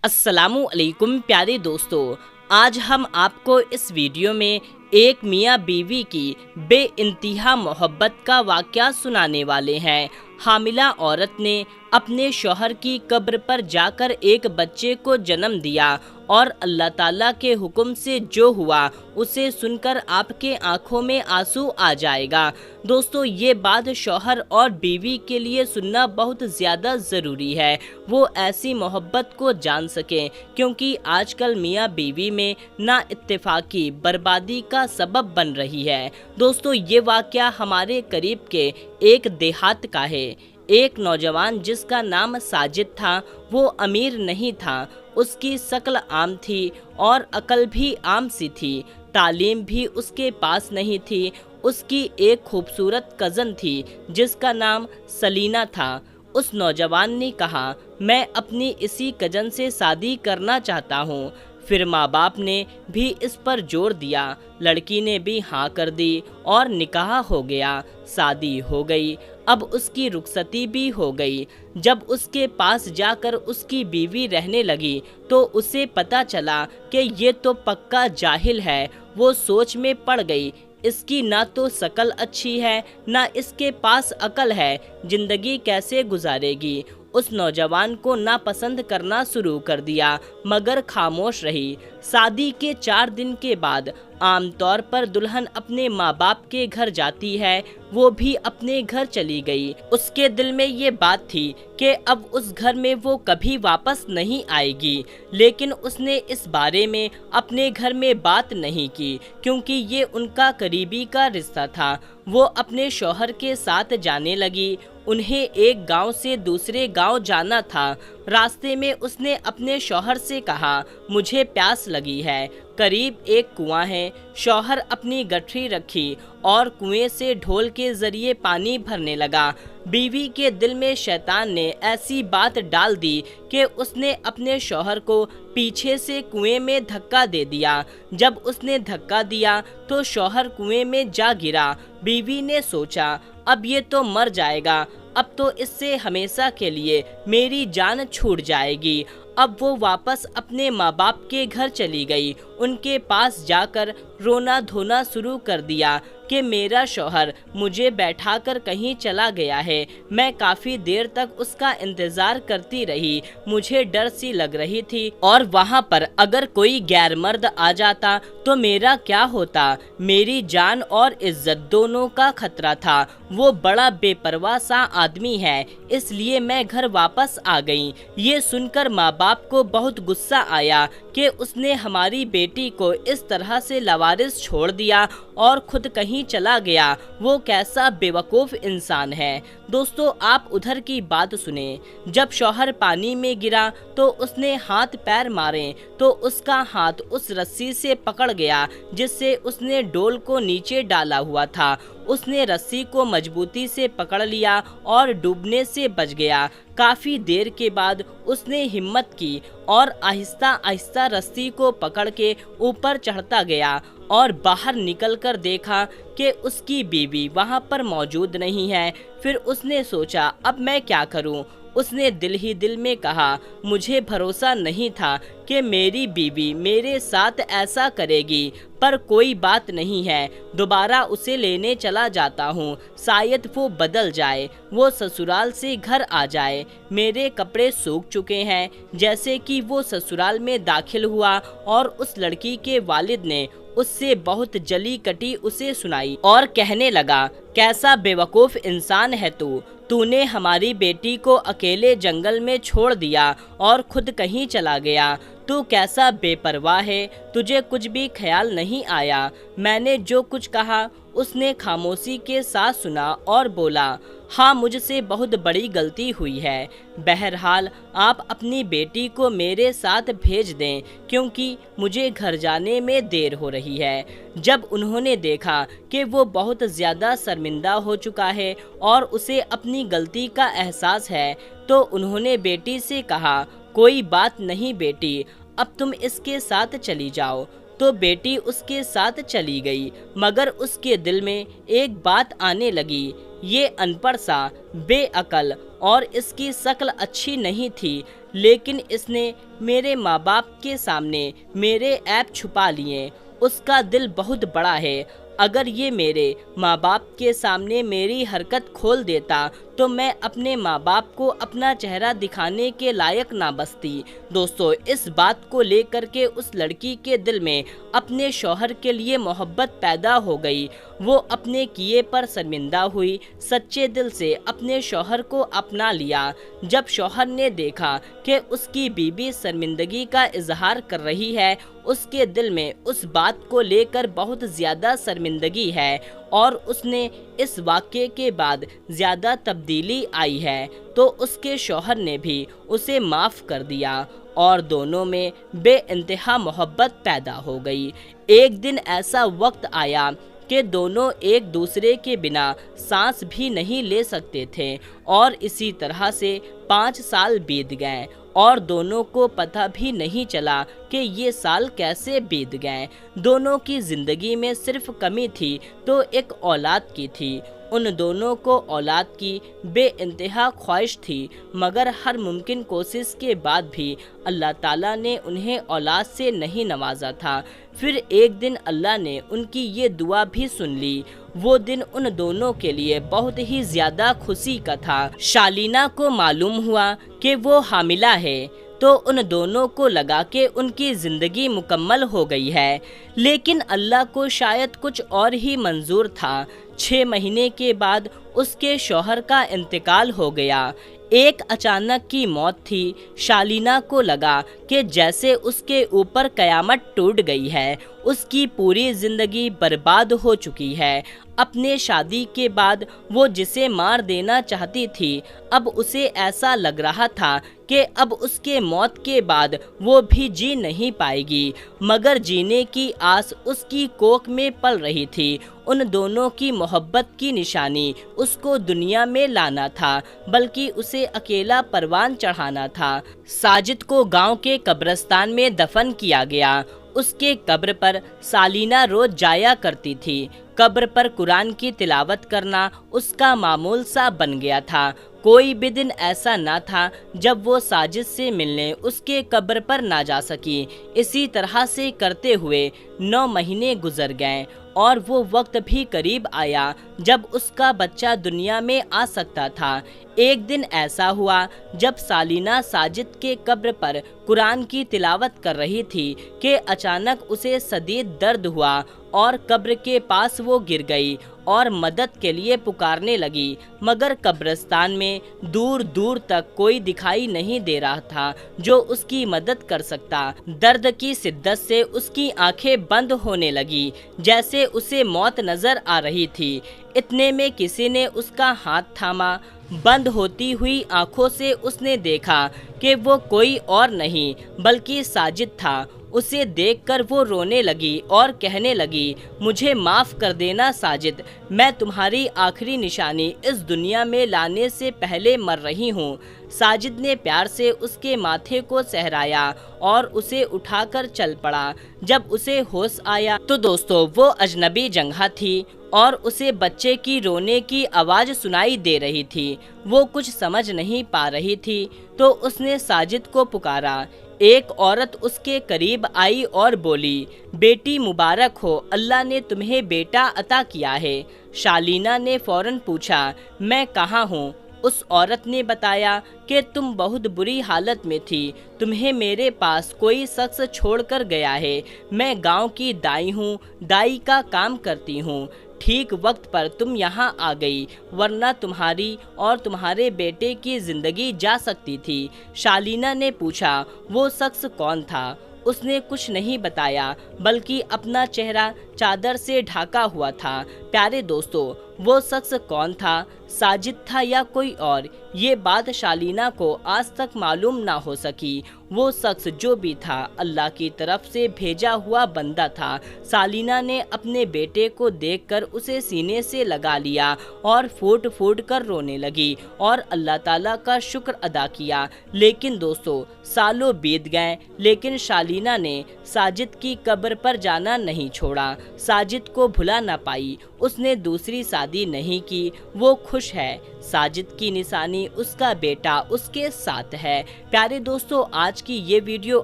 अस्सलामु अलैकुम प्यारे दोस्तों, आज हम आपको इस वीडियो में एक मियाँ बीवी की बेइंतहा मोहब्बत का वाक़या सुनाने वाले हैं। हामिला औरत ने अपने शौहर की कब्र पर जाकर एक बच्चे को जन्म दिया और अल्लाह ताला के हुक्म से जो हुआ उसे सुनकर आपके आंखों में आंसू आ जाएगा। दोस्तों, ये बात शौहर और बीवी के लिए सुनना बहुत ज़्यादा ज़रूरी है, वो ऐसी मोहब्बत को जान सकें, क्योंकि आजकल मियाँ बीवी में ना इत्तेफाकी बर्बादी का सबब बन रही है। दोस्तों, ये वाक़या हमारे करीब के एक देहात का है। एक नौजवान जिसका नाम साजिद था, वो अमीर नहीं था, उसकी शक्ल आम थी और अकल भी आम सी थी। तालीम भी उसके पास नहीं थी। उसकी एक खूबसूरत कज़न थी जिसका नाम सलीना था। उस नौजवान ने कहा, मैं अपनी इसी कज़न से शादी करना चाहता हूँ। फिर माँ बाप ने भी इस पर जोर दिया। लड़की ने भी हाँ कर दी और निकाह हो गया, शादी हो गई। अब उसकी रुखसती भी हो गई। जब उसके पास जाकर उसकी बीवी रहने लगी तो उसे पता चला कि ये तो पक्का जाहिल है। वो सोच में पड़ गई, इसकी ना तो शकल अच्छी है ना इसके पास अकल है, जिंदगी कैसे गुजारेगी। उस नौजवान को नापसंद करना शुरू कर दिया, मगर खामोश रही। शादी के 4 दिन के बाद आमतौर पर दुल्हन अपने माँ बाप के घर जाती है, वो भी अपने घर चली गई। उसके दिल में ये बात थी कि अब उस घर में वो कभी वापस नहीं आएगी, लेकिन उसने इस बारे में अपने घर में बात नहीं की, क्योंकि ये उनका करीबी का रिश्ता था। वो अपने शौहर के साथ जाने लगी। उन्हें एक गांव से दूसरे गांव जाना था। रास्ते में उसने अपने शौहर से कहा, मुझे प्यास लगी है, करीब एक कुआं है। शौहर अपनी गठरी रखी और कुएं से ढोल के जरिए पानी भरने लगा। बीवी के दिल में शैतान ने ऐसी बात डाल दी कि उसने अपने शौहर को पीछे से कुएं में धक्का दे दिया। जब उसने धक्का दिया तो शौहर कुएं में जा गिरा। बीवी ने सोचा, अब ये तो मर जाएगा, अब तो इससे हमेशा के लिए मेरी जान छूट जाएगी। अब वो वापस अपने माँ बाप के घर चली गई। उनके पास जाकर रोना धोना शुरू कर दिया कि मेरा शौहर मुझे बैठाकर कहीं चला गया है। मैं काफ़ी देर तक उसका इंतज़ार करती रही। मुझे डर सी लग रही थी, और वहाँ पर अगर कोई गैर मर्द आ जाता तो मेरा क्या होता। मेरी जान और इज्जत दोनों का खतरा था। वो बड़ा बेपरवाह सा आदमी है, इसलिए मैं घर वापस आ गई। ये सुनकर माँ बाप को बहुत गुस्सा आया कि उसने हमारी बेटी को इस तरह से लवारिस छोड़ दिया और खुद कहीं चला गया। वो कैसा बेवकूफ़ इंसान है। दोस्तों, आप उधर की बात सुने। जब शौहर पानी में गिरा तो उसने हाथ पैर मारे तो उसका हाथ उस रस्सी से पकड़ गया जिससे उसने डोल को नीचे डाला हुआ था। उसने रस्सी को मजबूती से पकड़ लिया और डूबने से बच गया। काफ़ी देर के बाद उसने हिम्मत की और आहिस्ता आहिस्ता रस्सी को पकड़ के ऊपर चढ़ता गया और बाहर निकलकर देखा कि उसकी बीवी वहाँ पर मौजूद नहीं है। फिर उसने सोचा, अब मैं क्या करूँ। उसने दिल ही दिल में कहा, मुझे भरोसा नहीं था कि मेरी बीवी मेरे साथ ऐसा करेगी, पर कोई बात नहीं है, दोबारा उसे लेने चला जाता हूँ। शायद वो बदल जाए, वो ससुराल से घर आ जाए। मेरे कपड़े सूख चुके हैं। जैसे कि वो ससुराल में दाखिल हुआ और उस लड़की के वालिद ने उससे बहुत जली कटी उसे सुनाई और कहने लगा, कैसा बेवकूफ़ इंसान है तू। तूने हमारी बेटी को अकेले जंगल में छोड़ दिया और खुद कहीं चला गया। तू कैसा बेपरवाह है, तुझे कुछ भी ख्याल नहीं आया। मैंने जो कुछ कहा उसने खामोशी के साथ सुना और बोला, हाँ, मुझसे बहुत बड़ी गलती हुई है। बहरहाल आप अपनी बेटी को मेरे साथ भेज दें, क्योंकि मुझे घर जाने में देर हो रही है। जब उन्होंने देखा कि वो बहुत ज़्यादा शर्मिंदा हो चुका है और उसे अपनी गलती का एहसास है, तो उन्होंने बेटी से कहा, कोई बात नहीं बेटी, अब तुम इसके साथ चली जाओ। तो बेटी उसके साथ चली गई, मगर उसके दिल में एक बात आने लगी, ये अनपढ़ सा, बेअकल और इसकी शक्ल अच्छी नहीं थी, لیکن اس نے میرے ماں باپ کے سامنے میرے عیب چھپا لیے۔ اس کا دل بہت بڑا ہے، اگر یہ میرے ماں باپ کے سامنے میری حرکت کھول دیتا تو میں اپنے ماں باپ کو اپنا چہرہ دکھانے کے لائق نہ بچتی۔ دوستو، اس بات کو لے کر کے اس لڑکی کے دل میں اپنے شوہر کے لیے محبت پیدا ہو گئی۔ وہ اپنے کیے پر شرمندہ ہوئی، سچے دل سے اپنے شوہر کو اپنا لیا۔ جب شوہر نے دیکھا کہ اس کی بیوی شرمندگی کا اظہار کر رہی ہے، اس کے دل میں اس بات کو لے کر بہت زیادہ شرمندگی ہے اور اس نے اس واقعے کے بعد زیادہ تبدیلی آئی ہے، تو اس کے شوہر نے بھی اسے معاف کر دیا اور دونوں میں بے انتہا محبت پیدا ہو گئی۔ ایک دن ایسا وقت آیا کہ دونوں ایک دوسرے کے بنا سانس بھی نہیں لے سکتے تھے، اور اسی طرح سے 5 سال بیت گئے اور دونوں کو پتہ بھی نہیں چلا کہ یہ سال کیسے بیت گئے۔ دونوں کی زندگی میں صرف کمی تھی تو ایک اولاد کی تھی۔ ان دونوں کو اولاد کی بے انتہا خواہش تھی، مگر ہر ممکن کوشش کے بعد بھی اللہ تعالیٰ نے انہیں اولاد سے نہیں نوازا تھا۔ پھر ایک دن اللہ نے ان کی یہ دعا بھی سن لی۔ وہ دن ان دونوں کے لیے بہت ہی زیادہ خوشی کا تھا۔ شالینہ کو معلوم ہوا کہ وہ حاملہ ہے تو ان دونوں کو لگا کہ ان کی زندگی مکمل ہو گئی ہے، لیکن اللہ کو شاید کچھ اور ہی منظور تھا۔ 6 مہینے کے بعد اس کے شوہر کا انتقال ہو گیا۔ ایک اچانک کی موت تھی۔ شالینہ کو لگا کہ جیسے اس کے اوپر قیامت ٹوٹ گئی ہے، اس کی پوری زندگی برباد ہو چکی ہے۔ اپنے شادی کے بعد وہ جسے مار دینا چاہتی تھی، اب اسے ایسا لگ رہا تھا کہ اب اس کے موت کے بعد وہ بھی جی نہیں پائے گی، مگر جینے کی آس اس کی کوکھ میں پل رہی تھی۔ ان دونوں کی محبت کی نشانی اس کو دنیا میں لانا تھا، بلکہ اسے اکیلا پروان چڑھانا تھا۔ ساجد کو گاؤں کے قبرستان میں دفن کیا گیا۔ اس کے قبر پر شالینہ روز جایا کرتی تھی۔ قبر پر قرآن کی تلاوت کرنا اس کا معمول سا بن گیا تھا۔ کوئی بھی دن ایسا نہ تھا جب وہ ساجد سے ملنے اس کے قبر پر نہ جا سکی۔ اسی طرح سے کرتے ہوئے 9 مہینے گزر گئے اور وہ وقت بھی قریب آیا جب اس کا بچہ دنیا میں آ سکتا تھا۔ ایک دن ایسا ہوا جب شالینہ ساجد کے قبر پر قرآن کی تلاوت کر رہی تھی کہ اچانک اسے شدید درد ہوا اور قبر کے پاس وہ گر گئی اور مدد کے لیے پکارنے لگی، مگر قبرستان میں دور دور تک کوئی دکھائی نہیں دے رہا تھا جو اس کی مدد کر سکتا۔ درد کی شدت سے اس کی آنکھیں بند ہونے لگی، جیسے اسے موت نظر آ رہی تھی۔ اتنے میں کسی نے اس کا ہاتھ تھاما۔ بند ہوتی ہوئی آنکھوں سے اس نے دیکھا کہ وہ کوئی اور نہیں بلکہ ساجد تھا۔ اسے دیکھ کر وہ رونے لگی اور کہنے لگی، مجھے معاف کر دینا ساجد، میں تمہاری آخری نشانی اس دنیا میں لانے سے پہلے مر رہی ہوں۔ ساجد نے پیار سے اس کے ماتھے کو سہرایا اور اسے اٹھا کر چل پڑا۔ جب اسے ہوش آیا تو دوستو وہ اجنبی جگہ تھی اور اسے بچے کی رونے کی آواز سنائی دے رہی تھی۔ وہ کچھ سمجھ نہیں پا رہی تھی تو اس نے ساجد کو پکارا۔ ایک عورت اس کے قریب آئی اور بولی، بیٹی مبارک ہو، اللہ نے تمہیں بیٹا عطا کیا ہے۔ شالینہ نے فوراً پوچھا، میں کہاں ہوں؟ اس عورت نے بتایا کہ تم بہت بری حالت میں تھی، تمہیں میرے پاس کوئی شخص چھوڑ کر گیا ہے۔ میں گاؤں کی دائی ہوں، دائی کا کام کرتی ہوں۔ ٹھیک وقت پر تم یہاں آ گئی، ورنہ تمہاری اور تمہارے بیٹے کی زندگی جا سکتی تھی۔ شالینہ نے پوچھا، وہ شخص کون تھا؟ اس نے کچھ نہیں بتایا بلکہ اپنا چہرہ چادر سے ڈھاکا ہوا تھا۔ پیارے دوستو، وہ شخص کون تھا؟ ساجد تھا یا کوئی اور؟ یہ بات شالینہ کو آج تک معلوم نہ ہو سکی۔ وہ شخص جو بھی تھا اللہ کی طرف سے بھیجا ہوا بندہ تھا۔ شالینہ نے اپنے بیٹے کو دیکھ کر اسے سینے سے لگا لیا اور پھوٹ پھوٹ کر رونے لگی اور اللہ تعالیٰ کا شکر ادا کیا۔ لیکن دوستو، سالوں بیت گئے لیکن شالینہ نے ساجد کی قبر پر جانا نہیں چھوڑا۔ ساجد کو بھلا نہ پائی، اس نے دوسری شادی نہیں کی، وہ خوش ہے۔ साजिद की निशानी उसका बेटा उसके साथ है। प्यारे दोस्तों, आज की ये वीडियो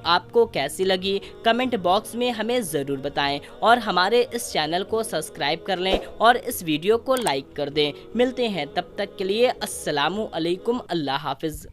आपको कैसी लगी कमेंट बॉक्स में हमें ज़रूर बताएं और हमारे इस चैनल को सब्सक्राइब कर लें और इस वीडियो को लाइक कर दें। मिलते हैं, तब तक के लिए अस्सलामु अलैकुम, अल्लाह हाफिज़।